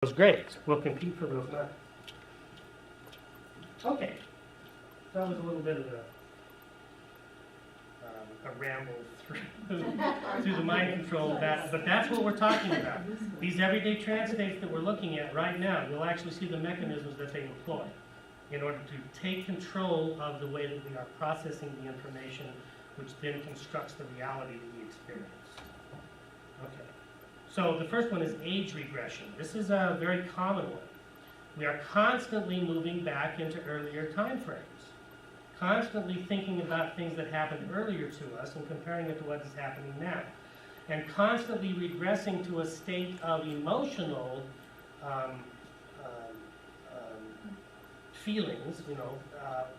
those grades. We'll compete for those now. Okay, that was a little bit of a ramble through the mind control of that, but that's what we're talking about. These everyday trance states that we're looking at right now, you'll actually see the mechanisms that they employ in order to take control of the way that we are processing the information, which then constructs the reality that we experience. Okay. So the first one is age regression. This is a very common one. We are constantly moving back into earlier time frames, constantly thinking about things that happened earlier to us and comparing it to what is happening now, and constantly regressing to a state of emotional feelings,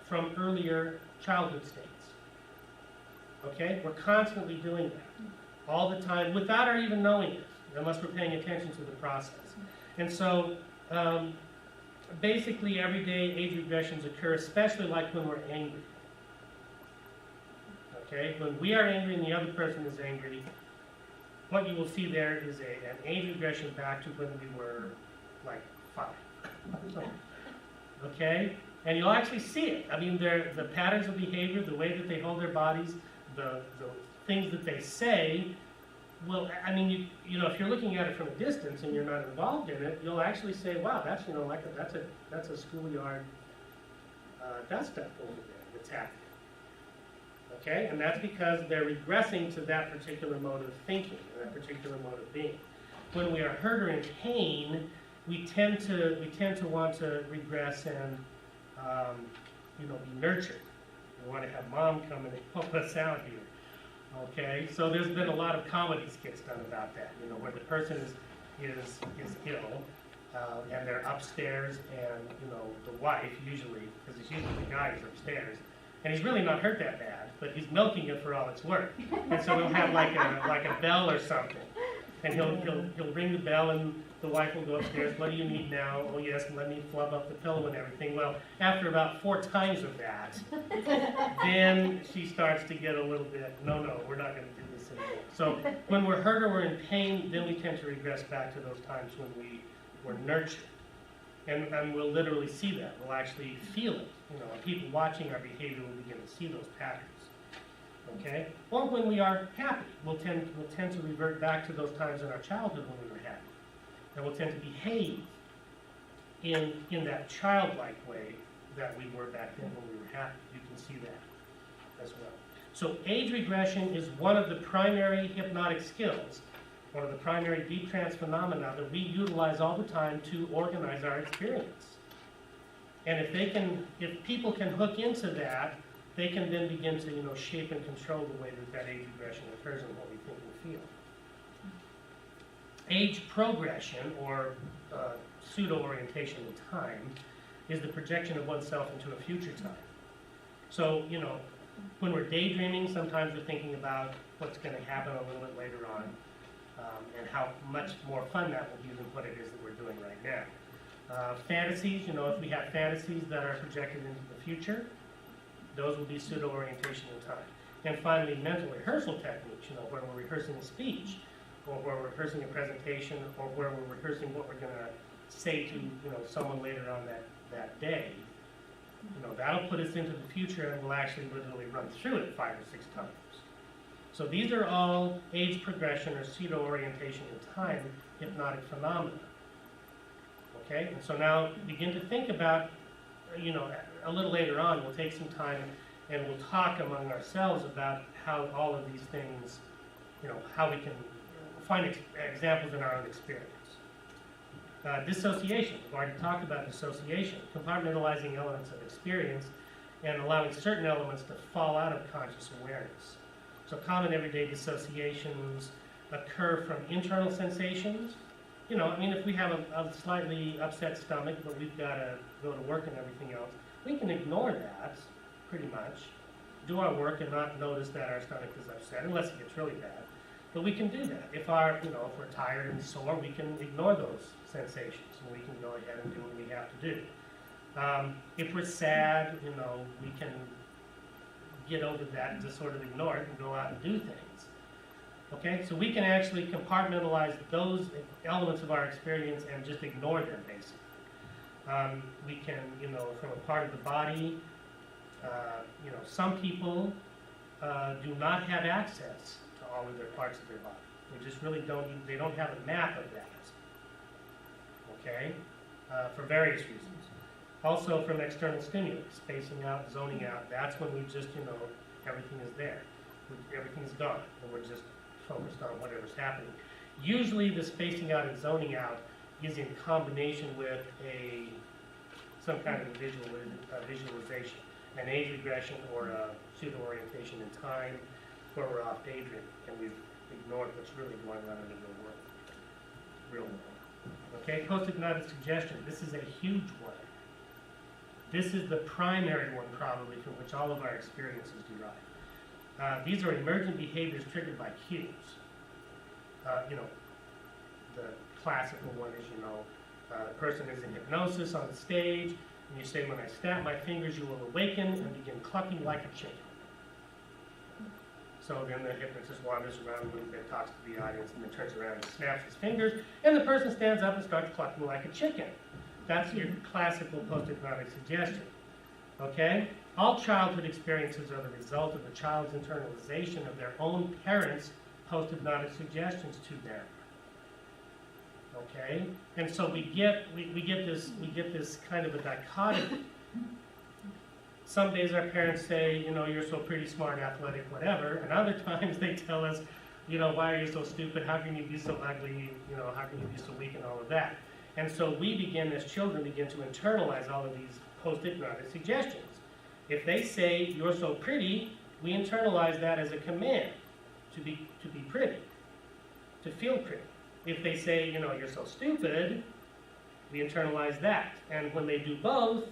from earlier childhood states. Okay? We're constantly doing that all the time without our even knowing it, unless we're paying attention to the process. And so, basically everyday age regressions occur, especially like when we're angry. Okay? When we are angry and the other person is angry, what you will see there is an age regression back to when we were like 5. Okay? And you'll actually see it. I mean, the patterns of behavior, the way that they hold their bodies, the things that they say. Well, I mean, if you're looking at it from a distance and you're not involved in it, you'll actually say, "Wow, that's that's a schoolyard dust up over there that's happening." Okay, and that's because they're regressing to that particular mode of thinking, that particular mode of being. When we are hurt or in pain, we tend to want to regress and be nurtured. We want to have mom come and help us out here. Okay, so there's been a lot of comedy skits done about that, where the person is ill, and they're upstairs, and the wife usually, because it's usually the guy who's upstairs, and he's really not hurt that bad, but he's milking it for all it's worth, and so he'll have like a bell or something, and he'll ring the bell, and the wife will go upstairs. "What do you need now?" "Oh yes, let me flub up the pillow and everything." Well, after about 4 times of that, then she starts to get a little bit, no, we're not going to do this anymore. So when we're hurt or we're in pain, then we tend to regress back to those times when we were nurtured. And we'll literally see that. We'll actually feel it. People watching our behavior will begin to see those patterns. Okay? Or when we are happy, we'll tend to revert back to those times in our childhood when we were happy. And we'll tend to behave in that childlike way that we were back then when we were happy. You can see that as well. So age regression is one of the primary hypnotic skills, one of the primary deep trance phenomena that we utilize all the time to organize our experience. And if people can hook into that, they can then begin to shape and control the way that age regression occurs and what we think and feel. Age progression, or pseudo-orientation in time, is the projection of oneself into a future time. So, when we're daydreaming, sometimes we're thinking about what's going to happen a little bit later on, and how much more fun that will be than what it is that we're doing right now. Fantasies, if we have fantasies that are projected into the future, those will be pseudo-orientation in time. And finally, mental rehearsal techniques, where we're rehearsing a speech, or where we're rehearsing a presentation, or where we're rehearsing what we're going to say to someone later on that day. That'll put us into the future, and we'll actually literally run through it 5 or 6 times. So these are all age progression or pseudo-orientation in time hypnotic phenomena. Okay, and so now begin to think about, a little later on, we'll take some time and we'll talk among ourselves about how all of these things, how we can find examples in our own experience. Dissociation, we've already talked about dissociation, compartmentalizing elements of experience and allowing certain elements to fall out of conscious awareness. So common everyday dissociations occur from internal sensations. If we have a slightly upset stomach, but we've got to go to work and everything else, we can ignore that, pretty much, do our work and not notice that our stomach is upset, unless it gets really bad. But we can do that. If we're tired and sore, we can ignore those sensations, and we can go ahead and do what we have to do. If we're sad, we can get over that and just sort of ignore it and go out and do things. Okay, so we can actually compartmentalize those elements of our experience and just ignore them, basically. We can, from a part of the body, some people do not have access to all of their parts of their body. They just really they don't have a map of that, okay, for various reasons. Also from external stimuli, spacing out, zoning out, that's when we just, everything is there. Everything's gone, and we're just focused on whatever's happening. Usually the spacing out and zoning out is in combination with some kind of visualization, an age regression or a pseudo-orientation in time where we're off daydreaming and we've ignored what's really going on in the real world. Okay, post-hypnotic suggestion. This is a huge one. This is the primary one probably from which all of our experiences derive. These are emergent behaviors triggered by cues. The classical one is, the person is in hypnosis on the stage, and you say, when I snap my fingers, you will awaken and begin clucking like a chicken. So then the hypnotist wanders around a little bit, talks to the audience, and then turns around and snaps his fingers, and the person stands up and starts clucking like a chicken. That's your classical post-hypnotic suggestion. Okay? All childhood experiences are the result of the child's internalization of their own parents' post-hypnotic suggestions to them. Okay? And so we get this kind of a dichotomy. Some days our parents say, you're so pretty, smart, athletic, whatever, and other times they tell us, why are you so stupid? How can you be so ugly? How can you be so weak and all of that? And so we as children begin to internalize all of these post-hypnotic suggestions. If they say, you're so pretty, we internalize that as a command to be pretty, to feel pretty. If they say, you're so stupid, we internalize that. And when they do both,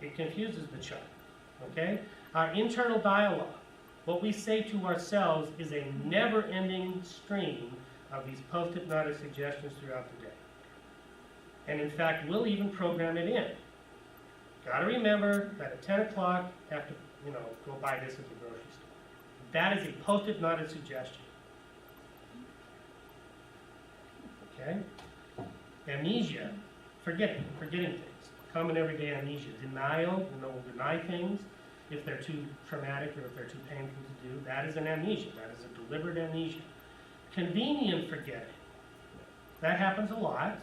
it confuses the child, okay? Our internal dialogue, what we say to ourselves, is a never-ending stream of these post-hypnotic suggestions throughout the day. And in fact, we'll even program it in. Got to remember that at 10 o'clock, have to, go buy this at the grocery store. That is a post-hypnotic suggestion. Okay? Amnesia, forgetting things. Common everyday amnesia. Denial, we'll deny things if they're too traumatic or if they're too painful to do. That is an amnesia. That is a deliberate amnesia. Convenient forgetting. That happens a lot.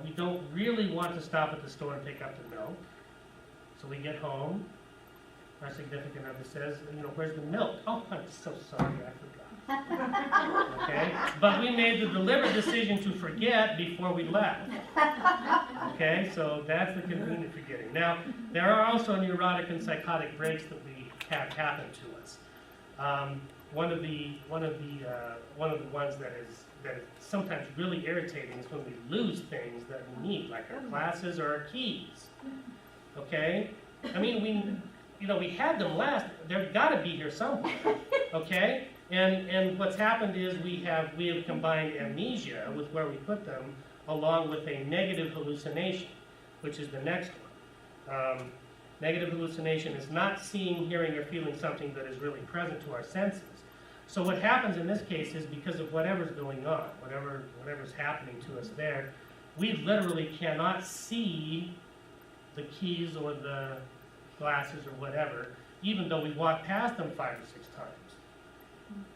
We don't really want to stop at the store and pick up the milk. So we get home. Our significant other says, where's the milk? Oh, I'm so sorry, I forgot. Okay? But we made the deliberate decision to forget before we left. Okay? So that's the convenient forgetting. Now, there are also neurotic and psychotic breaks that we have happen to us. One of the ones that is sometimes really irritating is when we lose things that we need, like our glasses or our keys. Okay? I mean, we had them last. They've got to be here somewhere. Okay? And what's happened is we have combined amnesia with where we put them, along with a negative hallucination, which is the next one. Negative hallucination is not seeing, hearing, or feeling something that is really present to our senses. So what happens in this case is, because of whatever's going on, whatever's happening to us there, we literally cannot see the keys or the glasses or whatever, even though we walk past them 5 or 6 times.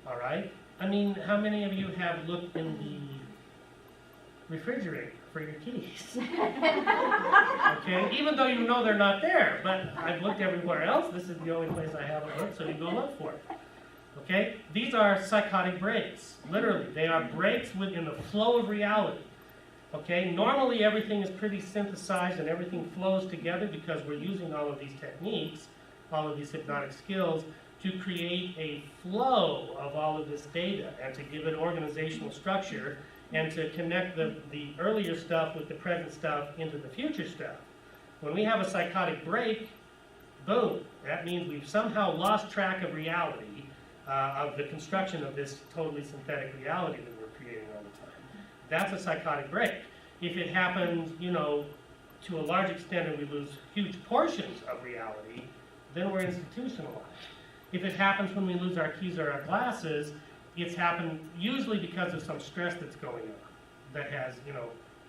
All right? I mean, how many of you have looked in the refrigerator for your keys? Okay? Even though they're not there, but I've looked everywhere else. This is the only place I haven't looked, so you go look for it. Okay? These are psychotic breaks. Literally, they are breaks within the flow of reality. Okay? Normally, everything is pretty synthesized and everything flows together because we're using all of these techniques, all of these hypnotic skills, to create a flow of all of this data and to give it organizational structure and to connect the earlier stuff with the present stuff into the future stuff. When we have a psychotic break, boom, that means we've somehow lost track of reality, of the construction of this totally synthetic reality that we're creating all the time. That's a psychotic break. If it happens, to a large extent and we lose huge portions of reality, then we're institutionalized. If it happens when we lose our keys or our glasses, it's happened usually because of some stress that's going on that has,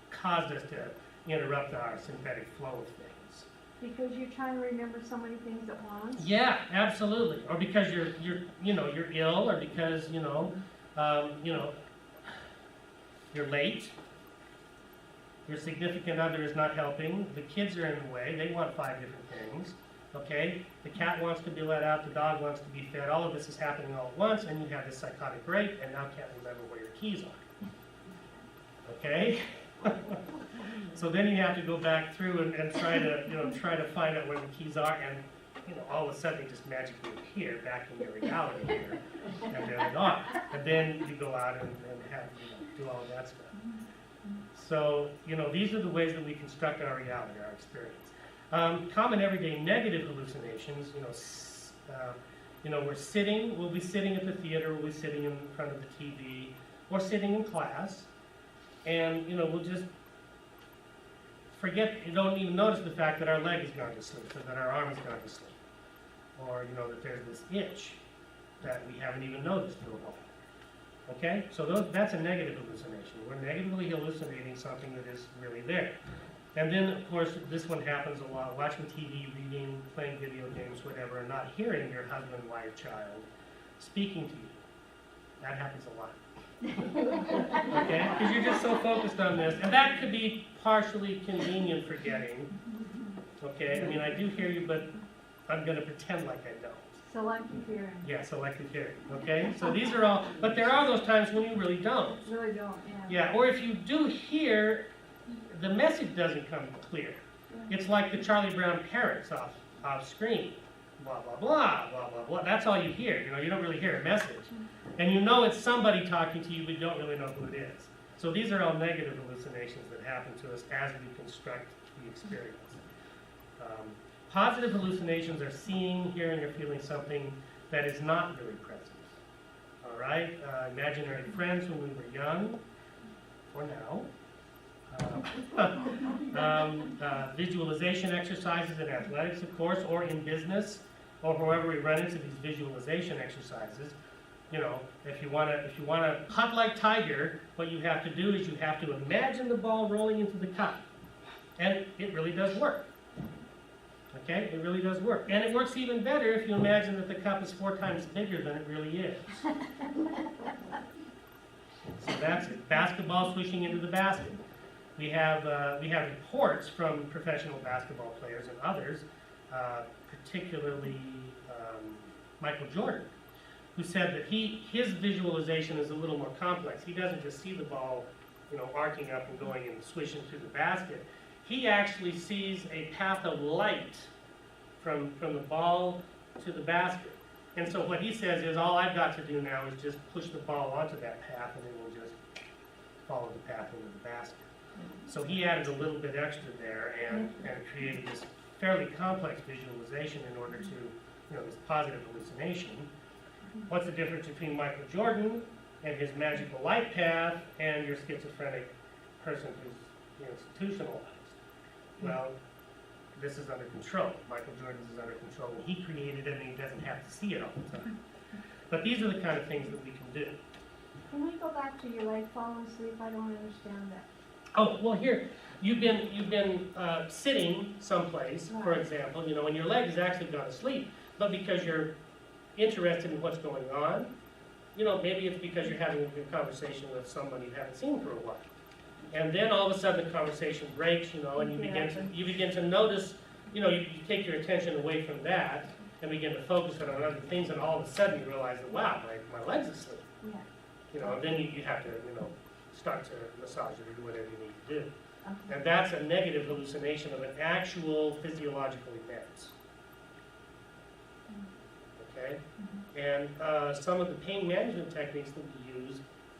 caused us to interrupt our synthetic flow of things. Because you're trying to remember so many things at once? Yeah, absolutely. Or because you're ill, or because, you're late. Your significant other is not helping. The kids are in the way. They want 5 different things. Okay? The cat wants to be let out. The dog wants to be fed. All of this is happening all at once, and you have this psychotic break, and now can't remember where your keys are. Okay? So then you have to go back through and try to find out where the keys are, and all of a sudden they just magically appear back in your reality here, and there they are. And then you go out and have do all of that stuff. So these are the ways that we construct our reality, our experience. Common everyday negative hallucinations. We'll be sitting at the theater, we'll be sitting in front of the TV, or sitting in class, and we'll just forget, you don't even notice the fact that our leg has gone to sleep, or that our arm has gone to sleep, or that there's this itch that we haven't even noticed for a while. Okay, so that's a negative hallucination. We're negatively hallucinating something that is really there. And then, of course, this one happens a lot, watching TV, reading, playing video games, whatever, and not hearing your husband, wife, child speaking to you. That happens a lot. Okay, because you're just so focused on this. And that could be partially convenient forgetting. Okay, I mean, I do hear you, but I'm going to pretend like I don't. Selective hearing. Yeah, selective hearing. Okay, so these are all, but there are those times when you really don't. Really don't, yeah. Yeah, or if you do hear, the message doesn't come clear. It's like the Charlie Brown parrots off screen. Blah, blah, blah, blah, blah, blah. That's all you hear. You don't really hear a message. And it's somebody talking to you, but you don't really know who it is. So these are all negative hallucinations that happen to us as we construct the experience. Positive hallucinations are seeing, hearing, or feeling something that is not really present. All right? Imaginary friends when we were young, or now. Visualization exercises in athletics, of course, or in business, or wherever we run into these visualization exercises. If you want to putt like Tiger, what you have to do is you have to imagine the ball rolling into the cup. And it really does work. Okay? It really does work. And it works even better if you imagine that the cup is 4 times bigger than it really is. So that's it. Basketball swishing into the basket. We have reports from professional basketball players and others, particularly Michael Jordan, who said that his visualization is a little more complex. He doesn't just see the ball, arcing up and going and swishing through the basket. He actually sees a path of light from the ball to the basket. And so what he says is, all I've got to do now is just push the ball onto that path, and it will just follow the path into the basket. So he added a little bit extra there and created this fairly complex visualization in order to, this positive hallucination. What's the difference between Michael Jordan and his magical light path and your schizophrenic person who's institutionalized? Well, this is under control. Michael Jordan's is under control. And he created it, and he doesn't have to see it all the time. But these are the kind of things that we can do. Can we go back to your leg falling asleep? I don't understand that. Oh, well, here, you've been sitting someplace, for example, and your leg has actually gone to sleep, but because you're interested in what's going on, maybe it's because you're having a conversation with somebody you haven't seen for a while. And then all of a sudden the conversation breaks, and you begin to notice, you take your attention away from that and begin to focus on other things, and all of a sudden you realize that, wow, my leg's asleep. Yeah. And then you have to, start to massage it or do whatever you need to do. Okay. And that's a negative hallucination of an actual physiological event. Okay? And some of the pain management techniques that we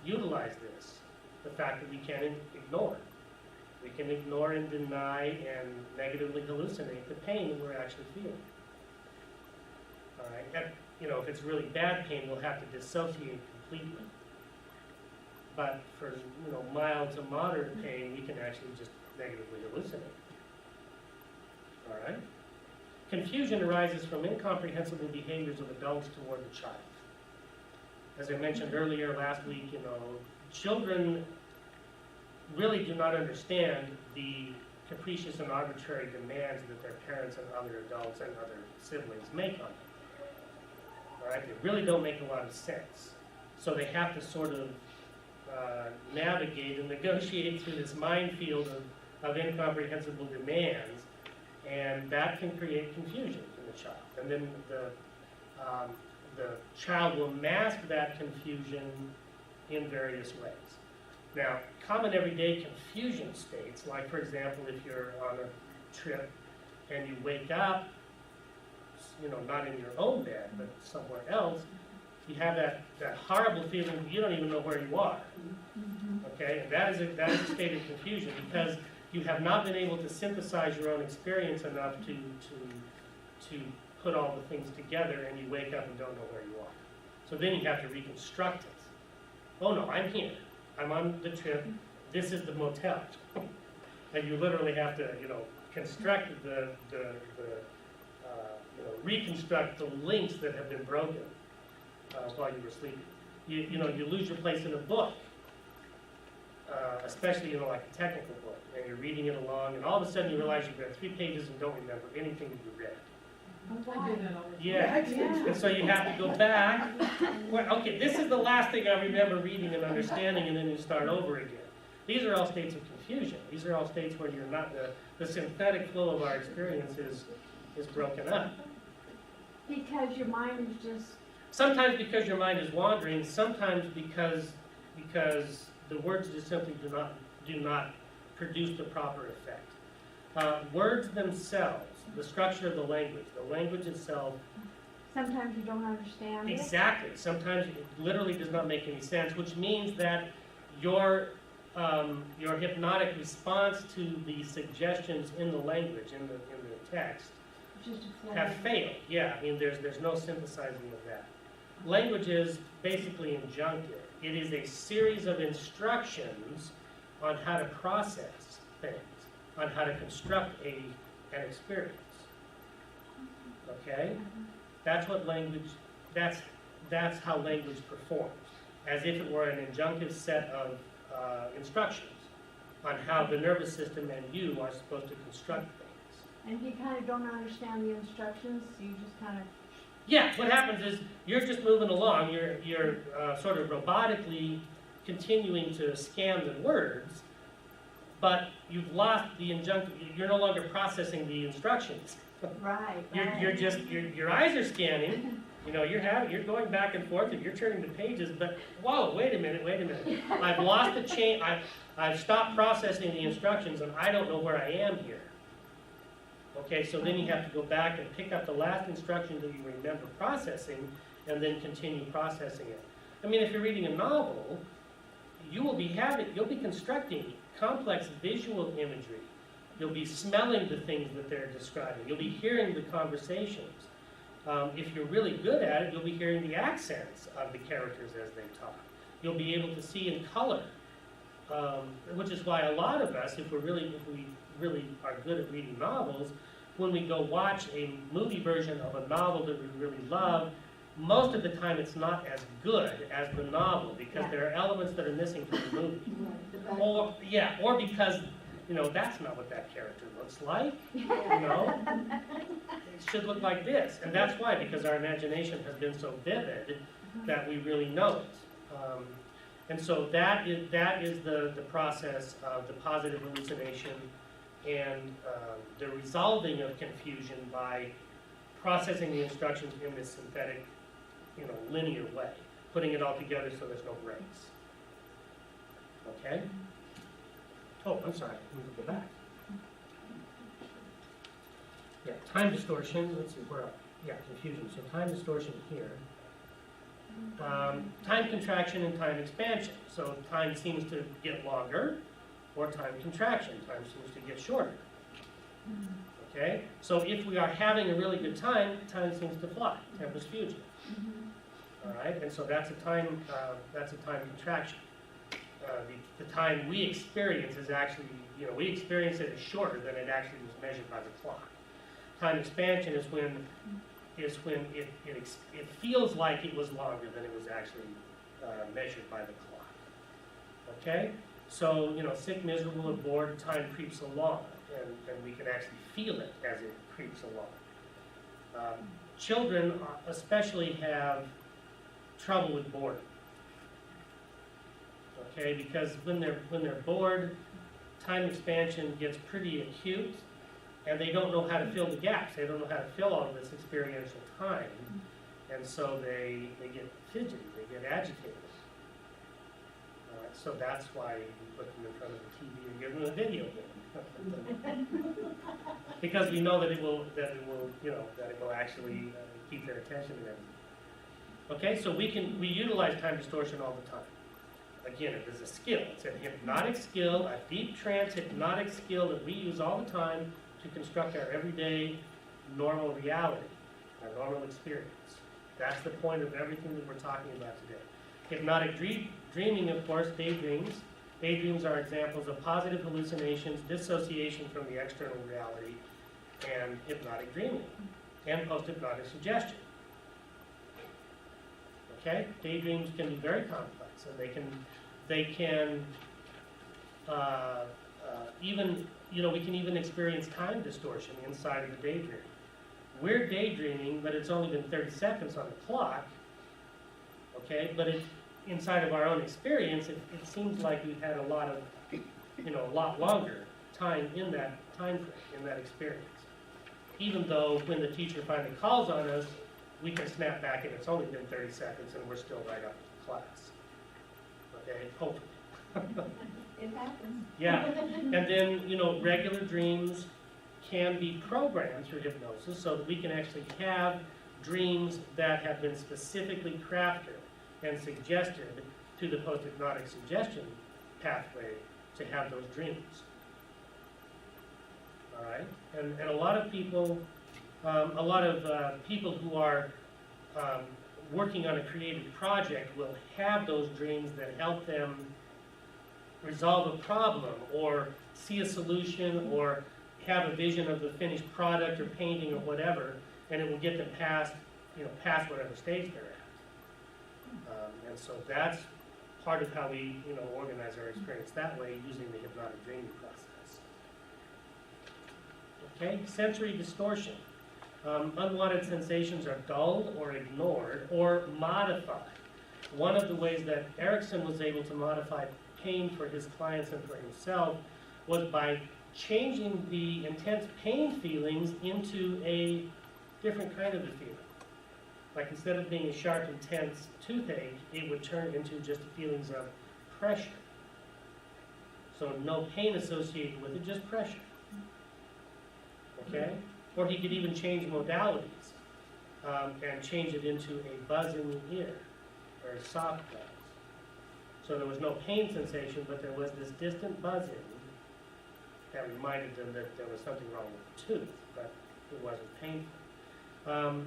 utilize this. The fact that we can't ignore. We can ignore and deny and negatively hallucinate the pain that we're actually feeling. All right? And, if it's really bad pain, we'll have to dissociate completely. But for mild to moderate pain, we can actually just negatively hallucinate. All right? confusion arises from incomprehensible behaviors of adults toward the child. As I mentioned earlier last week, children really do not understand the capricious and arbitrary demands that their parents and other adults and other siblings make on them. All right, they really don't make a lot of sense. So they have to sort of navigate and negotiate through this minefield of incomprehensible demands, and that can create confusion in the child. And then the child will mask that confusion in various ways. Now, common everyday confusion states, like for example, if you're on a trip and you wake up, not in your own bed, but somewhere else, you have that horrible feeling that you don't even know where you are. Okay, and that is a state of confusion because you have not been able to synthesize your own experience enough to put all the things together, and you wake up and don't know where you are. So then you have to reconstruct it. Oh no, I'm here. I'm on the trip. This is the motel. And you literally have to, construct reconstruct the links that have been broken while you were sleeping. You lose your place in a book, especially like a technical book, and you're reading it along, and all of a sudden you realize you've read 3 pages and don't remember anything that you read. I do that all the time. Yeah, and so you have to go back. Well, okay, this is the last thing I remember reading and understanding, and then you start over again. These are all states of confusion. These are all states where you're not the synthetic flow of our experience is broken up. Because your mind is just... Sometimes because your mind is wandering, sometimes because the words just simply do not produce the proper effect. Words themselves, the structure of the language itself. Sometimes you don't understand it. Exactly. Sometimes it literally does not make any sense, which means that your hypnotic response to the suggestions in the language, in the text, have failed. Yeah, there's no synthesizing of that. Language is basically injunctive. It is a series of instructions on how to process things, on how to construct an experience. Okay? That's what language, that's how language performs, as if it were an injunctive set of instructions on how the nervous system and you are supposed to construct things. And you kind of don't understand the instructions, so you just kind of... Yeah, what happens is you're just moving along, you're sort of robotically continuing to scan the words, but you've lost the injunctive, you're no longer processing the instructions. Right. Your eyes are scanning, you're going back and forth and you're turning the pages, but whoa, wait a minute. I've lost the chain, I've stopped processing the instructions and I don't know where I am here. Okay, so then you have to go back and pick up the last instruction that you remember processing and then continue processing it. If you're reading a novel, you'll be constructing complex visual imagery. You'll be smelling the things that they're describing. You'll be hearing the conversations. If you're really good at it, you'll be hearing the accents of the characters as they talk. You'll be able to see in color, which is why a lot of us, if we really are good at reading novels, when we go watch a movie version of a novel that we really love, most of the time it's not as good as the novel because there are elements that are missing from the movie. Or because that's not what that character looks like. It should look like this, and that's why, because our imagination has been so vivid that we really know it. And so that is the process of the positive hallucination and the resolving of confusion by processing the instructions in this synthetic, linear way, putting it all together so there's no breaks. Okay? Oh, I'm sorry. Let me go back. Yeah, time distortion. Let's see where. Yeah, confusion. So time distortion here. Time contraction and time expansion. So time seems to get longer, or time contraction. Time seems to get shorter. Okay? So if we are having a really good time, time seems to fly. Tempus fugit. All right? And so that's a time contraction. The time we experience is actually, we experience it as shorter than it actually was measured by the clock. Time expansion is when it feels like it was longer than it was actually measured by the clock. Okay? So, you know, sick, miserable, or bored, time creeps along, and we can actually feel it as it creeps along. Children especially have trouble with boredom. Okay, because when they're bored, time expansion gets pretty acute, and they don't know how to fill the gaps. They don't know how to fill all of this experiential time, and so they get fidgety, they get agitated. So that's why we put them in front of the TV and give them a video game. Because we know that it will actually keep their attention and everything. Okay, so we utilize time distortion all the time. Again, it is a skill. It's a hypnotic skill, a deep trance hypnotic skill that we use all the time to construct our everyday normal reality, our normal experience. That's the point of everything that we're talking about today. Hypnotic dreaming, of course, daydreams. Daydreams are examples of positive hallucinations, dissociation from the external reality, and hypnotic dreaming, and post-hypnotic suggestion. Okay? Daydreams can be very complex, and they can even, you know, we can even experience time distortion inside of the daydream. We're daydreaming, but it's only been 30 seconds on the clock, okay? But inside of our own experience, it seems like we've had a lot longer time in that time frame, in that experience. Even though when the teacher finally calls on us, we can snap back and it's only been 30 seconds and we're still right up to class. Okay, hopefully. It happens. Yeah, and then, you know, regular dreams can be programmed through hypnosis so that we can actually have dreams that have been specifically crafted and suggested to the post-hypnotic suggestion pathway to have those dreams. All right, and a lot of people, people who are working on a creative project will have those dreams that help them resolve a problem or see a solution or have a vision of the finished product or painting or whatever, and it will get them past whatever stage they're at. And so that's part of how we, you know, organize our experience that way using the hypnotic dreaming process. Okay, sensory distortion. Unwanted sensations are dulled or ignored or modified. One of the ways that Erickson was able to modify pain for his clients and for himself was by changing the intense pain feelings into a different kind of a feeling. Like instead of being a sharp, intense toothache, it would turn into just feelings of pressure. So no pain associated with it, just pressure. Okay? Or he could even change modalities and change it into a buzz in the ear, or a soft buzz. So there was no pain sensation, but there was this distant buzzing that reminded them that there was something wrong with the tooth, but it wasn't painful.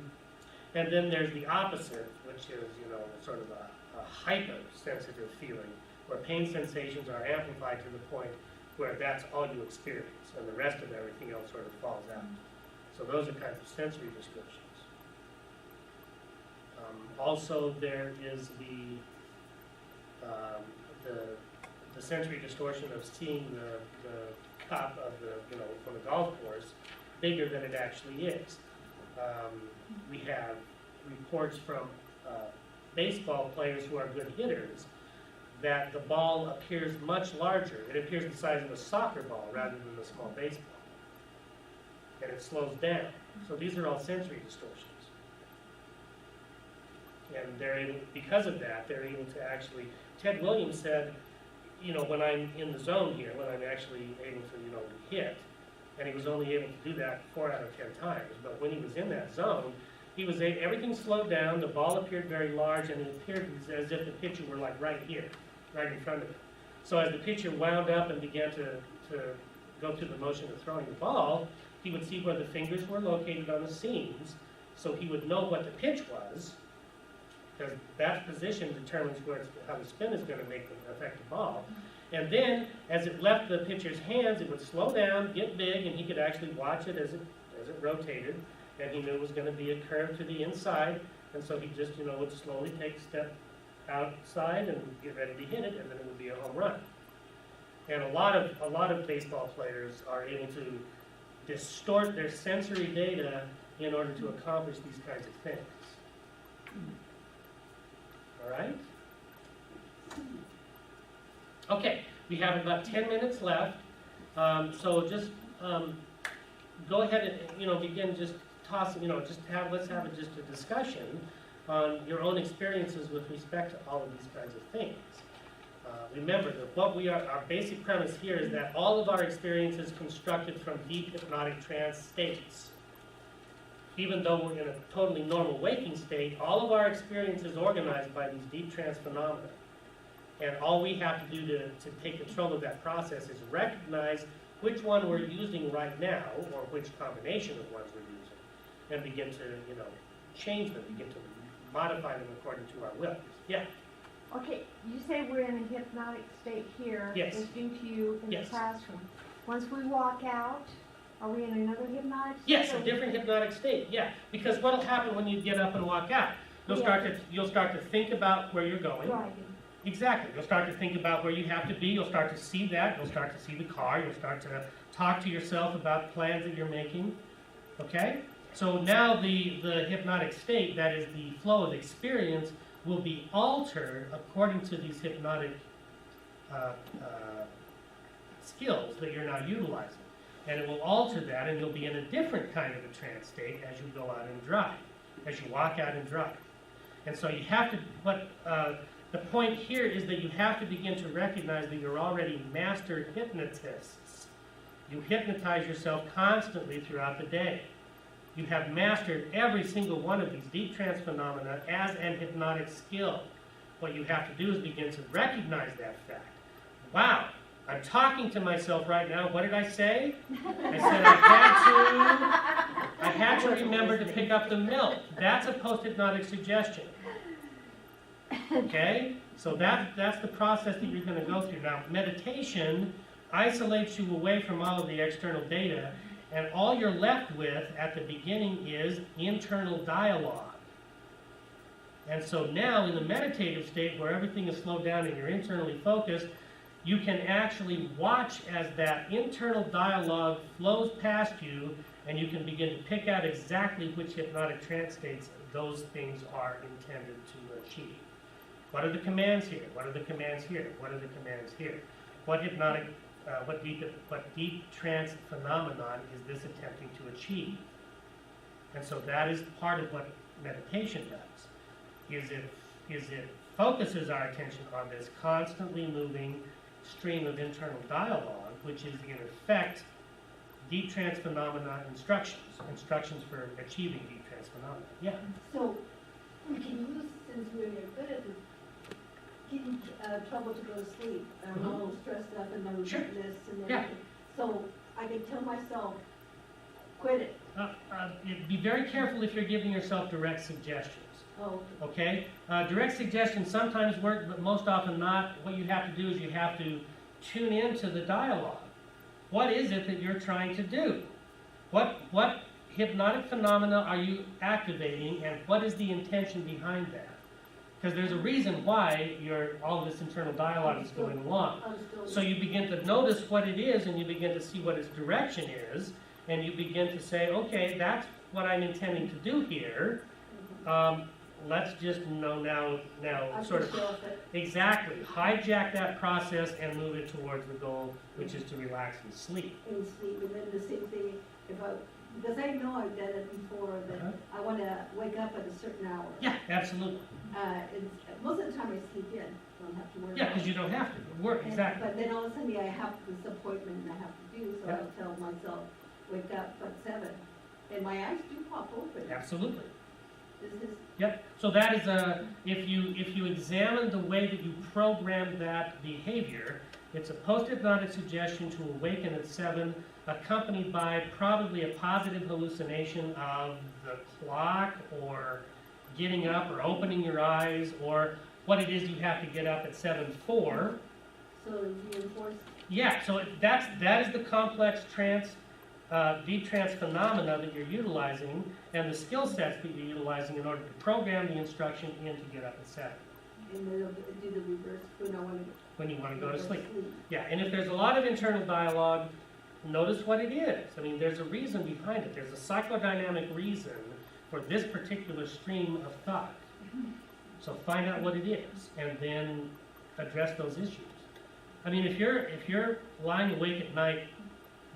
And then there's the opposite, which is, you know, sort of a hypersensitive feeling, where pain sensations are amplified to the point where that's all you experience, and the rest of everything else sort of falls out. So those are kinds of sensory descriptions. Also, there is the sensory distortion of seeing the cup of from the golf course bigger than it actually is. We have reports from baseball players who are good hitters that the ball appears much larger. It appears the size of a soccer ball rather than a small baseball. And it slows down. So these are all sensory distortions. And they're able, because of that, they're able to actually, Ted Williams said, you know, when I'm in the zone here, when I'm actually able to, you know, hit, and he was only able to do that 4 out of 10 times, but when he was in that zone, he was everything slowed down, the ball appeared very large, and it appeared as if the pitcher were like right here, right in front of him. So as the pitcher wound up and began to go through the motion of throwing the ball, he would see where the fingers were located on the seams, so he would know what the pitch was, because that position determines how the spin is going to affect the ball. And then, as it left the pitcher's hands, it would slow down, get big, and he could actually watch it as as it rotated, and he knew it was going to be a curve to the inside, and so he just, would slowly take a step outside and get ready to hit it, and then it would be a home run. And a lot of baseball players are able to distort their sensory data in order to accomplish these kinds of things. All right? Okay, we have about 10 minutes left, so just go ahead and begin just tossing. Let's have just a discussion on your own experiences with respect to all of these kinds of things. Remember that our basic premise here is that all of our experience is constructed from deep hypnotic trance states. Even though we're in a totally normal waking state, all of our experience is organized by these deep trance phenomena. And all we have to do to take control of that process is recognize which one we're using right now, or which combination of ones we're using, and begin to change them, begin to modify them according to our will. Yeah? Okay, you say we're in a hypnotic state here, Yes. listening to you in Yes. the classroom. Once we walk out, are we in another hypnotic state? Yes, a different hypnotic state, yeah. Because what'll happen when you get up and walk out? You'll start to think about where you're going. Driving. Exactly. You'll start to think about where you have to be. You'll start to see that. You'll start to see the car. You'll start to talk to yourself about plans that you're making. Okay? So now the hypnotic state, that is the flow of experience, will be altered according to these hypnotic skills that you're now utilizing. And it will alter that, and you'll be in a different kind of a trance state as you go out and drive, as you walk out and drive. And so you have to, the point here is that you have to begin to recognize that you're already master hypnotists. You hypnotize yourself constantly throughout the day. You have mastered every single one of these deep trance phenomena as an hypnotic skill. What you have to do is begin to recognize that fact. Wow, I'm talking to myself right now. What did I say? I said I had to remember to pick up the milk. That's a post-hypnotic suggestion. Okay? So that's the process that you're going to go through. Now, meditation isolates you away from all of the external data, and all you're left with at the beginning is internal dialogue. And so now, in the meditative state, where everything is slowed down and you're internally focused, you can actually watch as that internal dialogue flows past you, and you can begin to pick out exactly which hypnotic trance states those things are intended to achieve. What are the commands here? What are the commands here? What are the commands here? What deep trance phenomenon is this attempting to achieve? And so that is part of what meditation does. It focuses our attention on this constantly moving stream of internal dialogue, which is in effect deep trance phenomena instructions for achieving deep trance phenomena. Yeah. So we can use, since we're good at this, getting trouble to go to sleep. I'm all stressed up and I'm Sure. this and everything. Yeah. So I can tell myself, quit it. Be very careful if you're giving yourself direct suggestions. Oh, Okay? Direct suggestions sometimes work, but most often not. What you have to do is you have to tune into the dialogue. What is it that you're trying to do? What hypnotic phenomena are you activating, and what is the intention behind that? Because there's a reason why all this internal dialogue is going along. So you begin to notice what it is, and you begin to see what its direction is, and you begin to say, okay, that's what I'm intending to do here. Let's just now sort of exactly hijack that process and move it towards the goal, which is to relax and sleep. and sleep, and then the same thing, because I know I've done it before, that I want to wake up at a certain hour. Yeah, absolutely. Most of the time I sleep in, don't have to worry. Yeah, because you don't have to work exactly. But then all of a sudden I have this appointment and I have to do, so I tell myself, wake up at 7. And my eyes do pop open. Absolutely. This is, Yep. So that is if you examine the way that you program that behavior, it's a post-hypnotic suggestion to awaken at 7, accompanied by probably a positive hallucination of the clock, or getting up, or opening your eyes, or what it is you have to get up at 7:04. so it's reinforced. Yeah. So that is the complex trance deep trance phenomena that you're utilizing and the skill sets that you're utilizing in order to program the instruction in to get up and set And then it'll do the reverse when I want to when you want to go to go sleep. Yeah, and if there's a lot of internal dialogue, notice what it is. I mean, there's a reason behind it. There's a psychodynamic reason for this particular stream of thought. So find out what it is, and then address those issues. I mean, if you're lying awake at night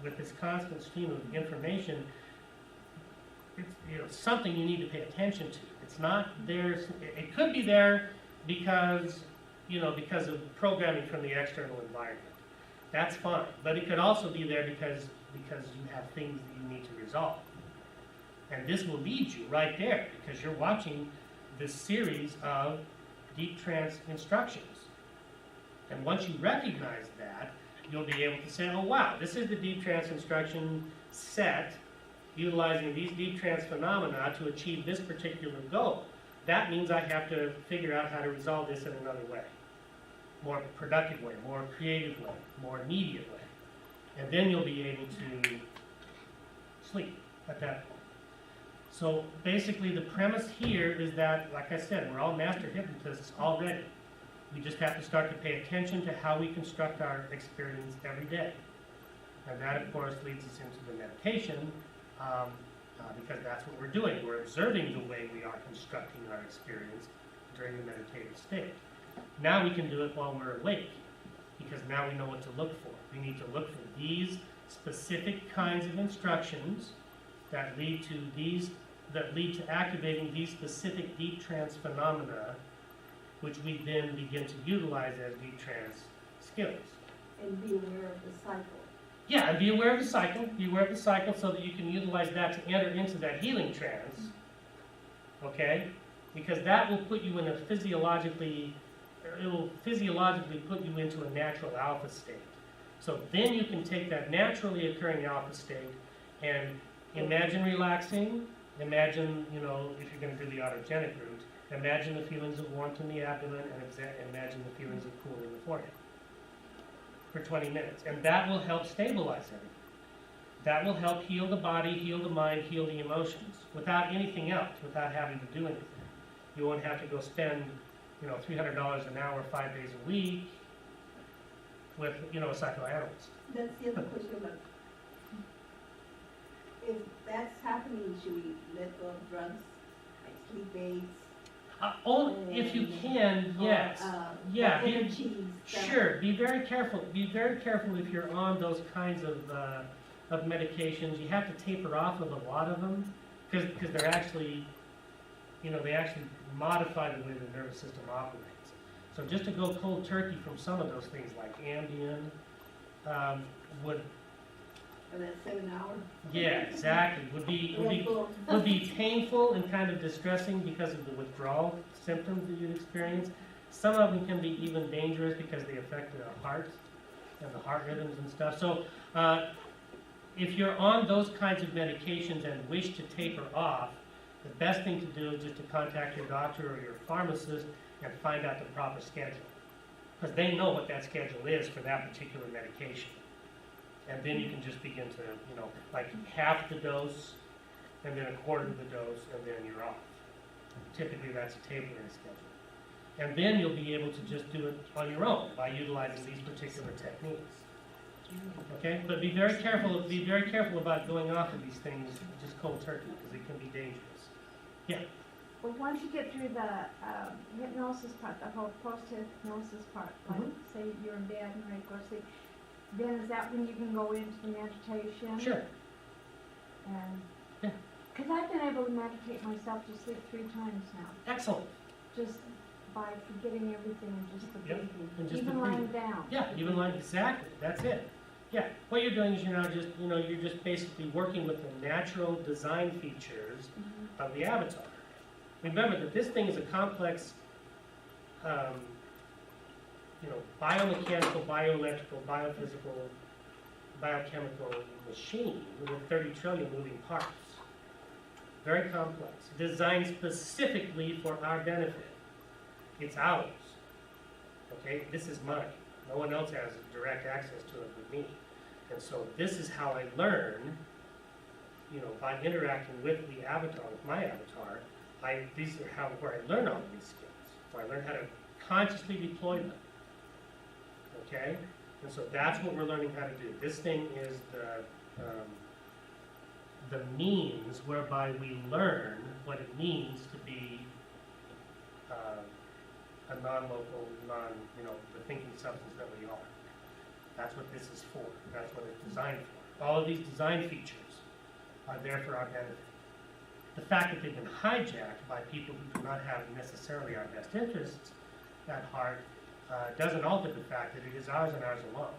with this constant stream of information, it's something you need to pay attention to. It's not there. It could be there because of programming from the external environment. That's fine, but it could also be there because you have things that you need to resolve. And this will lead you right there because you're watching this series of deep trance instructions. And once you recognize that, you'll be able to say, oh wow, this is the deep trance instruction set utilizing these deep trance phenomena to achieve this particular goal. That means I have to figure out how to resolve this in another way. More productive way, more creative way, more immediate way. And then you'll be able to sleep at that point. So basically the premise here is that, like I said, we're all master hypnotists already. We just have to start to pay attention to how we construct our experience every day. And that, of course, leads us into the meditation, because that's what we're doing. We're observing the way we are constructing our experience during the meditative state. Now we can do it while we're awake, because now we know what to look for. We need to look for these specific kinds of instructions that lead to activating these specific deep trance phenomena, which we then begin to utilize as deep trance skills. and be aware of the cycle. Yeah, and be aware of the cycle. Be aware of the cycle so that you can utilize that to enter into that healing trance. Okay? Because that will put you in a it will physiologically put you into a natural alpha state. So then you can take that naturally occurring alpha state and imagine relaxing. Imagine, if you're going to do the autogenic route, imagine the feelings of warmth in the abdomen and imagine the feelings of cool in the forehead for 20 minutes. And that will help stabilize everything. That will help heal the body, heal the mind, heal the emotions without anything else, without having to do anything. You won't have to go spend, $300 an hour, 5 days a week with, a psychoanalyst. That's the other question about, if that's happening, should we let go of drugs, like sleep aids? Only if you can, yes. Yeah, sure. Be very careful. Be very careful if you're on those kinds of medications. You have to taper off of a lot of them because they're actually, they actually modify the way the nervous system operates. So just to go cold turkey from some of those things like Ambien would. For that 7 hours? Yeah, exactly. Would be painful and kind of distressing because of the withdrawal symptoms that you'd experience. Some of them can be even dangerous because they affect the heart and the heart rhythms and stuff. So if you're on those kinds of medications and wish to taper off, the best thing to do is just to contact your doctor or your pharmacist and find out the proper schedule. Because they know what that schedule is for that particular medication. And then you can just begin to, like half the dose, and then a quarter of the dose, and then you're off. Typically that's a tapering schedule. And then you'll be able to just do it on your own by utilizing these particular techniques. Okay? But be very careful about going off of these things just cold turkey, because it can be dangerous. Yeah? But once you get through the hypnosis part, the whole post-hypnosis part, like say you're in bed and ready to go to sleep, then is that when you can go into the meditation? Sure. And because I've been able to meditate myself to sleep 3 times now. Excellent. Just by forgetting everything and just the breathing. And just even the lying breathing. down. Yeah, even lying, exactly. That's it. Yeah. What you're doing is you're just basically working with the natural design features of the avatar. Remember that this thing is a complex biomechanical, bioelectrical, biophysical, biochemical machine with 30 trillion moving parts. Very complex. Designed specifically for our benefit. It's ours. Okay? This is mine. No one else has direct access to it but me. And so this is how I learn by interacting with the avatar, with my avatar, these are where I learn all of these skills, where I learn how to consciously deploy them. Okay? And so that's what we're learning how to do. This thing is the means whereby we learn what it means to be a non-local, the thinking substance that we are. That's what this is for. That's what it's designed for. All of these design features are there for our benefit. The fact that they've been hijacked by people who do not have necessarily our best interests at heart doesn't alter the fact that it is ours and ours alone.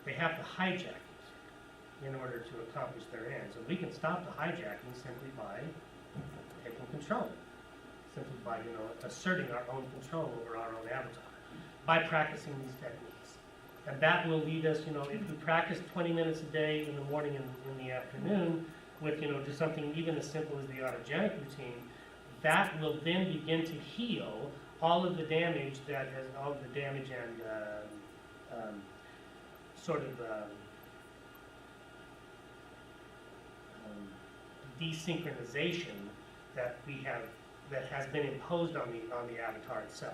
They have to hijack it in order to accomplish their ends. And we can stop the hijacking simply by taking control, simply by asserting our own control over our own avatar, by practicing these techniques. And that will lead us, if we practice 20 minutes a day in the morning and in the afternoon with, just something even as simple as the autogenic routine, that will then begin to heal all of the damage and sort of desynchronization that has been imposed on the avatar itself.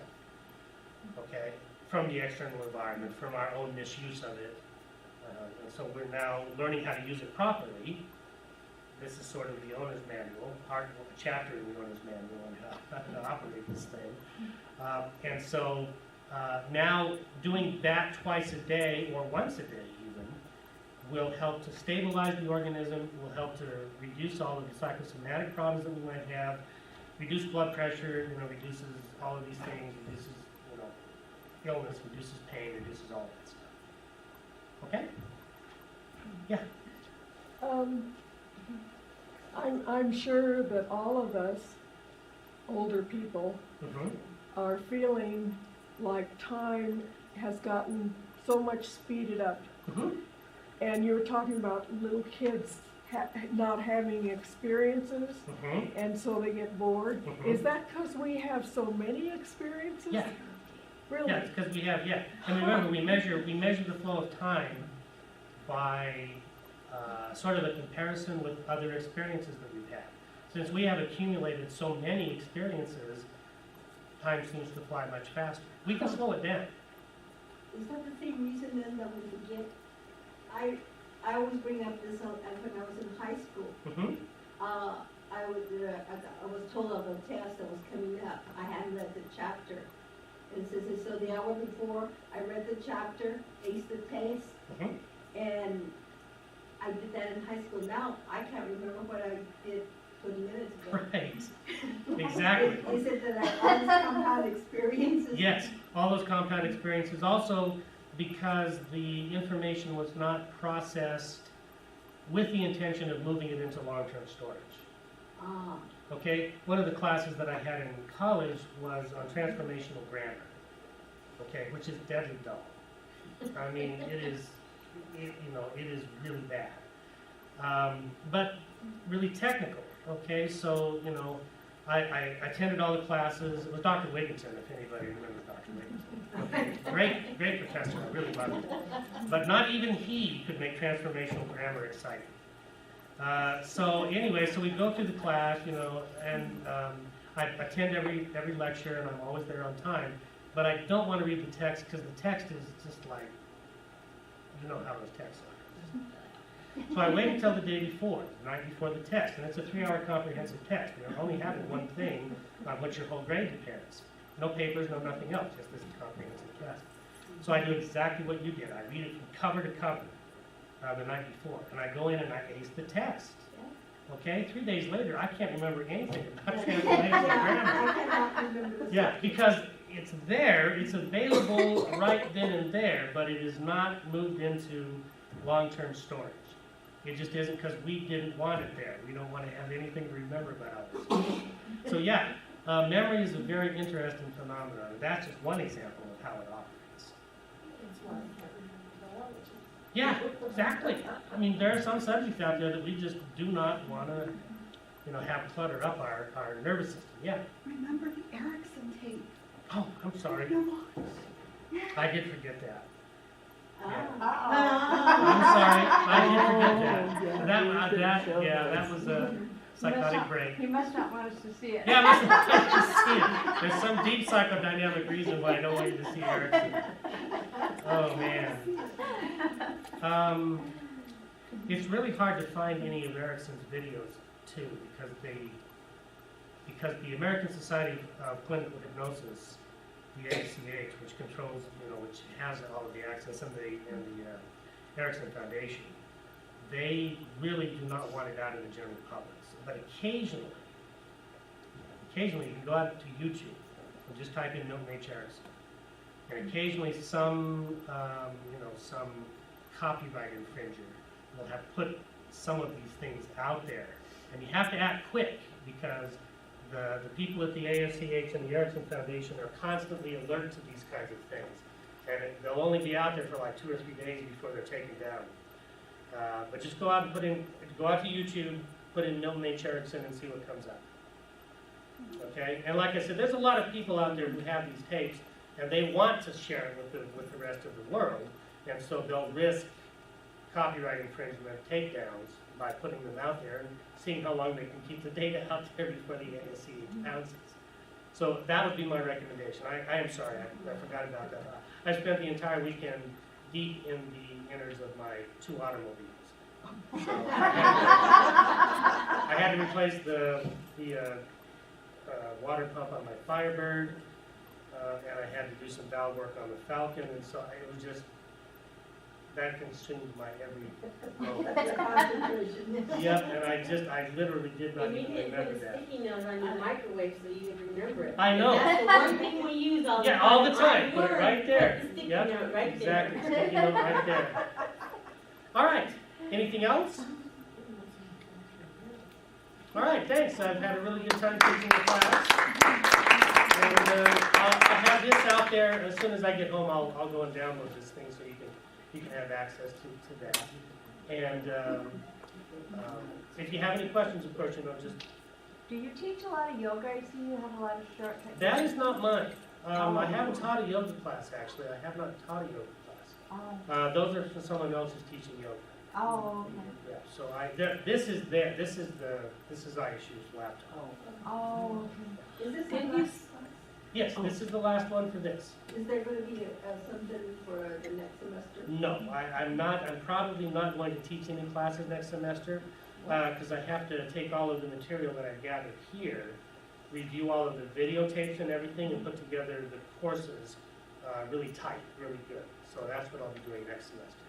Okay, from the external environment, from our own misuse of it, and so we're now learning how to use it properly. This is sort of the owner's manual, a chapter in the owner's manual on how to operate this thing. And so now doing that twice a day or once a day even will help to stabilize the organism, will help to reduce all of the psychosomatic problems that we might have, reduce blood pressure, reduces all of these things, reduces illness, reduces pain, reduces all that stuff. Okay? Yeah. I'm sure that all of us, older people, are feeling like time has gotten so much speeded up. And you're talking about little kids not having experiences, and so they get bored. Is that because we have so many experiences? Yeah. Really? Yeah, it's because we have, And remember, we measure the flow of time by sort of a comparison with other experiences that we've had. Since we have accumulated so many experiences, time seems to fly much faster. We can slow it down. Is that the same reason then that we forget? I always bring up this when I was in high school. I was told of a test that was coming up. I hadn't read the chapter. And it says, so the hour before, I read the chapter, aced the test, and I did that in high school. Now, I can't remember what I did 20 minutes ago. Right. Exactly. Is it that all these compound experiences? Yes, all those compound experiences. Also, because the information was not processed with the intention of moving it into long-term storage. Okay, one of the classes that I had in college was on transformational grammar, okay, which is deadly dull. I mean, it is really bad, but really technical. Okay, so I attended all the classes. It was Dr. Wigginton, if anybody remembers Dr. Wigginton. Okay, great professor. I really loved it. But not even he could make transformational grammar exciting. So anyway, so we go through the class, and I attend every lecture, and I'm always there on time. But I don't want to read the text because the text is just like, how those texts are. So I wait until the day before, the night before the test, and it's a 3-hour comprehensive test. We're only having one thing on which your whole grade depends. No papers, no nothing else, just this comprehensive test. So I do exactly what you did. I read it from cover to cover the night before, and I go in and I ace the test. Okay, 3 days later, I can't remember anything about transformational grammar. Yeah, because it's there, it's available right then and there, but it is not moved into long-term storage. It just isn't because we didn't want it there. We don't want to have anything to remember about it. So yeah, memory is a very interesting phenomenon. That's just one example of how it operates. Yeah, exactly. I mean, there are some subjects out there that we just do not want to, have clutter up our nervous system. Yeah. Remember the Erickson tape? Oh, I'm sorry. I did forget that. I'm sorry, I did forget Oh, that. yeah, That was a psychotic break. He must not want us to see it. Yeah, listen, I see it. There's some deep psychodynamic reason why I don't want you to see Erickson. Oh, man. It's really hard to find any of Erickson's videos, too, because the American Society of Clinical Hypnosis, the ACH, which controls, which has all of the access, and the Erickson Foundation, they really do not want it out in the general public. But occasionally you can go out to YouTube and just type in Milton H. Erickson. And occasionally some copyright infringer will have put some of these things out there. And you have to act quick because the people at the ASCH and the Erickson Foundation are constantly alert to these kinds of things. And they'll only be out there for like 2 or 3 days before they're taken down. But just go out and go out to YouTube, put in Milton H. Erickson and see what comes up. Okay? And like I said, there's a lot of people out there who have these tapes and they want to share it with the rest of the world. And so they'll risk copyright infringement takedowns by putting them out there and seeing how long they can keep the data out there before the ASC pounces. So that would be my recommendation. I am sorry, I forgot about that. I spent the entire weekend deep in the inners of my 2 automobiles. So I had to replace the water pump on my Firebird, and I had to do some valve work on the Falcon, and so it was just, that consumed my every moment. Yep, and I literally did not even remember that. Sticky note on your microwave so you would remember it. I know. That's the one thing we use all the time. Yeah, all the time. Put it right there. Put the sticky Yep, note right exactly. there. Sticky note right there. All right. Anything else? All right, thanks. I've had a really good time teaching the class. And I'll have this out there as soon as I get home. I'll go and download this thing so you can have access to that. And if you have any questions, of course, just. Do you teach a lot of yoga? I see you have a lot of short techniques. That is not mine. I haven't taught a yoga class, actually. I have not taught a yoga class. Those are for someone else who's teaching yoga. Oh, okay. Yeah, so this is ISU's laptop. Oh, okay. Is this the last class? Yes, this is the last one for this. Is there going to be something for the next semester? No, I'm not. I'm probably not going to teach any classes next semester because I have to take all of the material that I've gathered here, review all of the videotapes and everything, and put together the courses really tight, really good. So that's what I'll be doing next semester.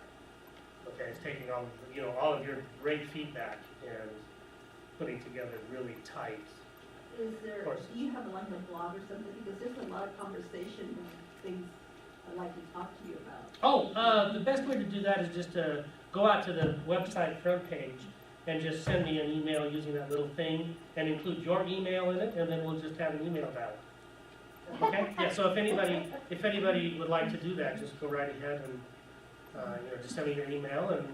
Okay, it's taking all of your great feedback and putting together really tight. Do you have like a blog or something? Because there's a lot of conversation things I'd like to talk to you about. Oh, the best way to do that is just to go out to the website front page and just send me an email using that little thing and include your email in it, and then we'll just have an email ballot. Okay? Yeah. So if anybody would like to do that, just go right ahead and just send me your email, and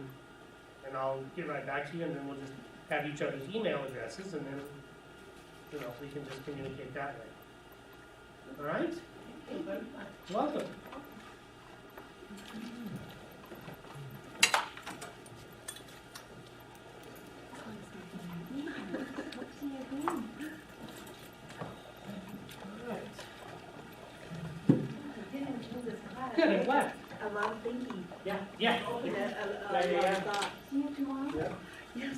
I'll get right back to you, and then we'll just have each other's email addresses, and then we can just communicate that way. All right? Welcome. Good, I'm glad. A lot of thinking. Yeah. A lot of thought. See you tomorrow? Yeah. Yes.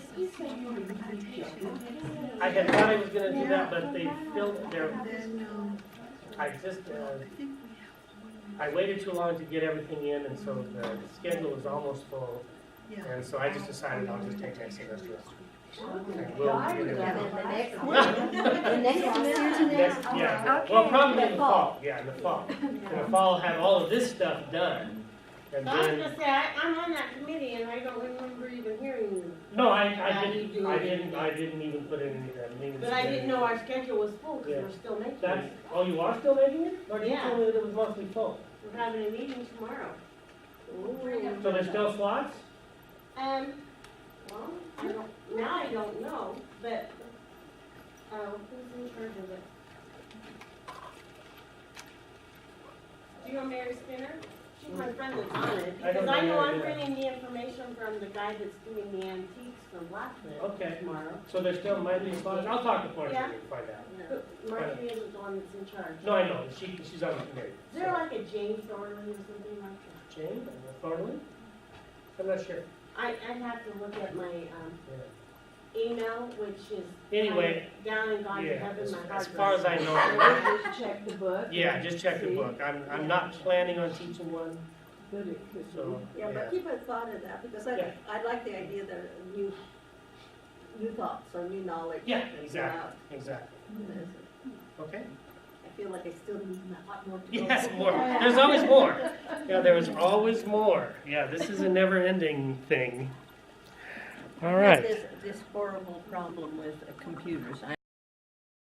I had thought I was going to do that, but they filled their. I waited too long to get everything in, and so the schedule was almost full, and so I just decided I'll just take next semester. And we'll get everything. The next semester? Yeah. Well, probably in the fall. Yeah, in the fall. In the fall, I'll have all of this stuff done. And I was then, gonna say, I'm on that committee and I don't remember even hearing you. no, I didn't even put in meetings. But I didn't know our schedule was full because Yeah. we're still making That's, it. oh, you are still making it? Or you Yeah. told me that it was mostly full? We're having a meeting tomorrow. Ooh. So there's still slots? Well, now I don't know, but, who's in charge of it? Do you know Mary Spinner? She's my friend that's on it, I don't because I know know how to I'm do that. bringing the information from the guy that's doing the antiques from Blackfoot Okay. tomorrow. So there still might be a spot, I'll talk to Florence Yeah. and find out. But Marjorie isn't the one that's in charge. No, I know, she's on the committee. Is there like a Jane Thorley or something like that? Jane, Thornley? I'm not sure. I'd have to look at my, Yeah. email, which is. Anyway, Down in God's Yeah, heaven, as my heart. as far as I goes. know, Just check the book. yeah, just check the See, book. I'm not planning on teaching one, But it could so, be. Yeah, yeah. but keep a thought of that, because Yeah. I like the idea that new thoughts or new knowledge. Yeah, that's exactly, exactly. allowed. Okay? I feel like I still need a lot more to go. Yes, more. There's always more. Yeah, there is always more. Yeah, this is a never-ending thing. All right. This horrible problem with computers.